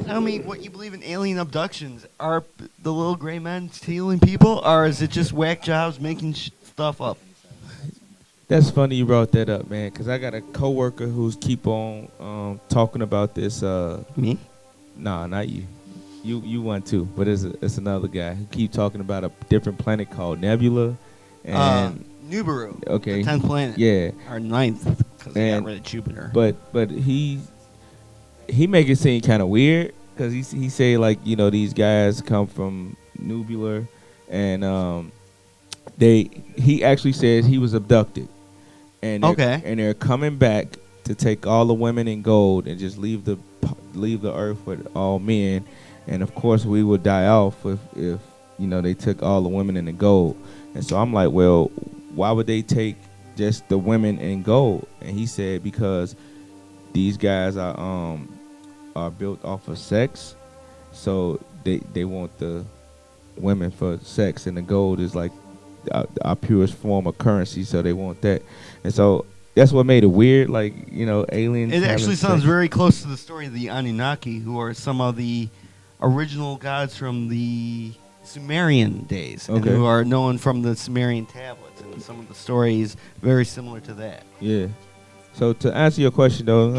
tell me what you believe in alien abductions. Are the little gray men stealing people, or is it just whack jobs making stuff up? That's funny you brought that up, man, because I got a coworker who's keep on talking about this. Me? Nah, not you. You want to, but it's another guy who keep talking about a different planet called Nebula, and Nibiru. okay, The 10th planet. yeah, Or 9th, because they got rid of Jupiter. But he make it seem kind of weird because he say like these guys come from Nebula, and he actually says he was abducted, and they're coming back to take all the women in gold and just leave the earth with all men, and of course we would die off if they took all the women in the gold. And so I'm like, well, why would they take just the women in gold? And he said because these guys are built off of sex, so they want the women for sex, and the gold is like our purest form of currency, so they want that. And so that's what made it weird, like aliens. It actually sounds very close to the story of the Anunnaki, who are some of the original gods from the Sumerian days, and who are known from the Sumerian tablets, and some of the stories very similar to that. Yeah. So to answer your question though,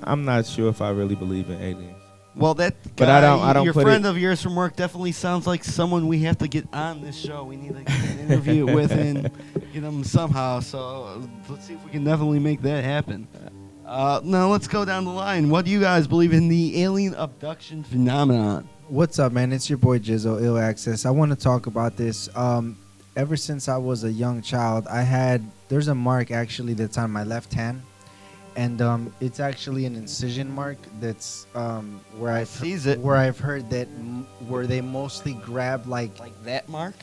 I'm not sure if I really believe in aliens. Well, that guy, but I don't your friend of yours from work, definitely sounds like someone we have to get on this show. We need to get an interview with and get him somehow. So let's see if we can definitely make that happen. Now let's go down the line. What do you guys believe in the alien abduction phenomenon? What's up, man? It's your boy Jizzo, Ill Access. I want to talk about this. Ever since I was a young child, there's a mark actually that's on my left hand. And it's actually an incision mark that's where I've heard that where they mostly grab like that mark.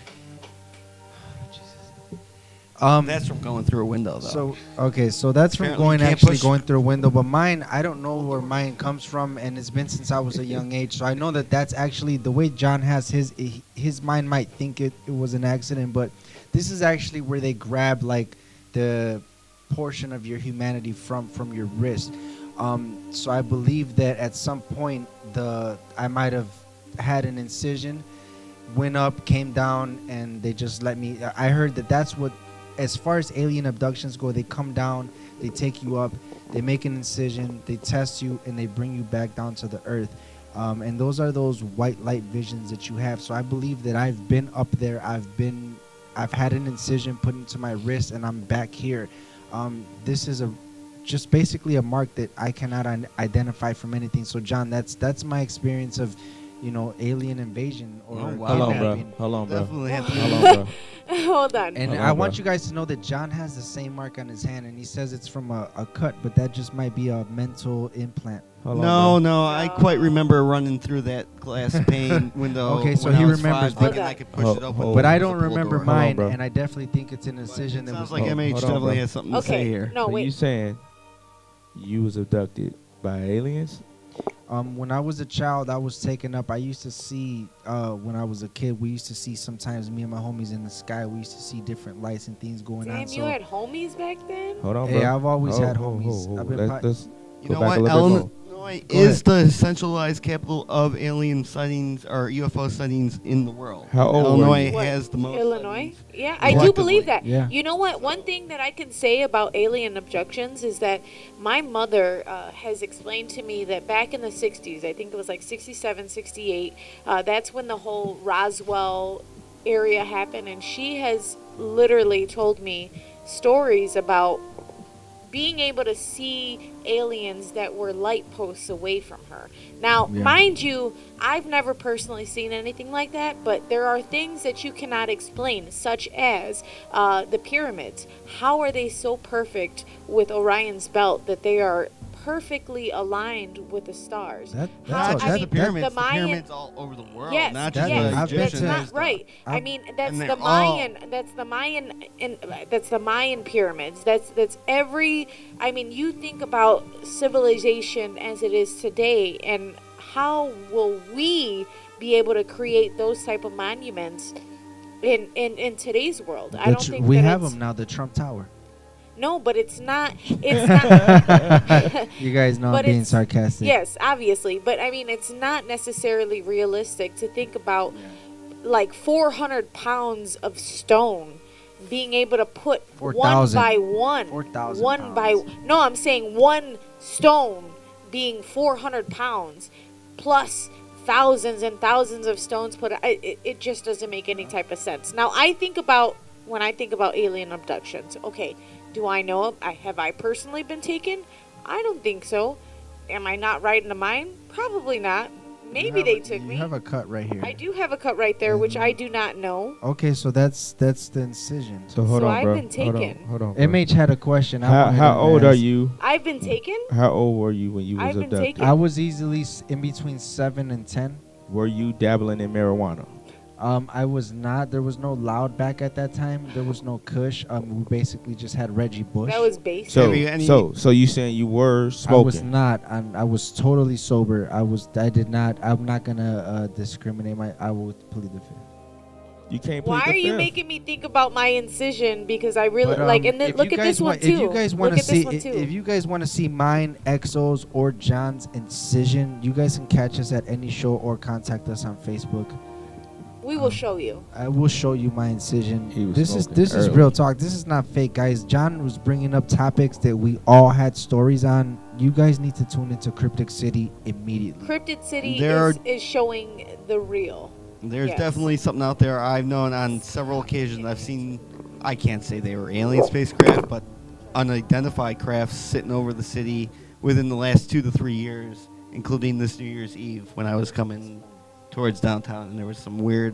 That's from going through a window, though. So that's from going through a window. But mine, I don't know where mine comes from, and it's been since I was a young age. So I know that's actually the way John has his mind might think it was an accident, but this is actually where they grab like the portion of your humanity from your wrist. So I believe that at some point I might have had an incision, went up, came down, and they just let me. I heard that's what, as far as alien abductions go, they come down, they take you up, they make an incision, they test you, and they bring you back down to the earth. And those are those white light visions that you have. So I believe that I've been up there. I've had an incision put into my wrist, and I'm back here. This is just basically a mark that I cannot identify from anything. So John, that's my experience of, alien invasion or kidnapping. Hold on, bro. Definitely have to Hold on, bro. Hold on. And I want you guys to know that John has the same mark on his hand, and he says it's from a cut, but that just might be a mental implant. No, I quite remember running through that glass pane window. Okay, so he remembers, but I could push it open. But I don't remember door. mine, and I definitely think it's an incision. That sounds was like MH definitely has something to say here. No, so wait. You saying you was abducted by aliens? When I was a child, I was taken up. I used to see, when I was a kid, we used to see sometimes me and my homies in the sky. We used to see different lights and things going on. Damn, you had homies back then? Hold on, bro. Hey, I've always had homies. I've been let's you go know back what? a little bit more. Illinois is the centralized capital of alien sightings or UFO sightings in the world. How old Illinois were you? has the most. Illinois? Yeah, I do believe that. Yeah. You know what? One thing that I can say about alien abductions is that my mother has explained to me that back in the 60s, I think it was like 67, 68, that's when the whole Roswell area happened. And she has literally told me stories about being able to see aliens that were light posts away from her. Now, mind you, I've never personally seen anything like that, but there are things that you cannot explain, such as the pyramids. How are they so perfect with Orion's belt that they are perfectly aligned with the stars? The pyramids. The pyramids all over the world, not just the Egyptians. That's not right. I mean, that's the Mayan. That's the Mayan. That's the Mayan pyramids. That's every. I mean, you think about civilization as it is today, and how will we be able to create those type of monuments in today's world? I don't think we have them now. The Trump Tower. No, but it's not. It's not. You guys know I'm But being it's- sarcastic. Yes, obviously, but I mean, it's not necessarily realistic to think about like 400 pounds of stone being able to put 4,000. one by one, 4,000 one by. pounds. No, I'm saying one stone being 400 pounds plus thousands and thousands of stones put. It just doesn't make any type of sense. Now, when I think about alien abductions, okay, do I know? Have I personally been taken? I don't think so. Am I not right in the mind? Probably not. Maybe they took me. You have a cut right here. I do have a cut right there, which I do not know. Okay, so that's the incision. So hold So on, I've bro. been taken. Hold on. Bro. MH had a question. How old are you? I've been taken. How old were you when you was I've been abducted? taken. I was easily in between 7 and 10. Were you dabbling in marijuana? I was not. There was no loud back at that time. There was no Kush. We basically just had Reggie Bush. That was basic. So, Have you any- so you saying you were I was smoking? not. I was totally sober. I did not. I'm not gonna discriminate. I will plead the fifth. You can't. plead Why the are you fifth. making me think about my incision? Because I really But, like. And then if look you at guys this one want- too. If you guys want Look to at this see, one too. if you guys want to see mine, Exo's, or John's incision, you guys can catch us at any show or contact us on Facebook. We will show you. I will show you my incision. He was This is smoking early. real talk. This is not fake, guys. John was bringing up topics that we all had stories on. You guys need to tune into Cryptic City immediately. Cryptid City There is showing the real. There's Yes. definitely something out there. I've known on several occasions. I've seen. I can't say they were alien spacecraft, but unidentified crafts sitting over the city within the last 2 to 3 years, including this New Year's Eve when I was coming towards downtown, and there was some weird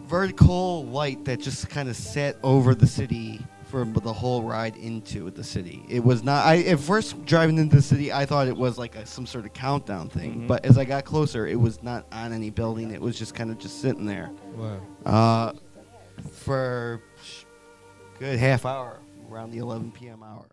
vertical light that just kind of sat over the city for the whole ride into the city. It was not. At first driving into the city, I thought it was like some sort of countdown thing. Mhm. But as I got closer, it was not on any building. It was just kind of just sitting there Wow. for a good half hour around the 11 p.m. hour.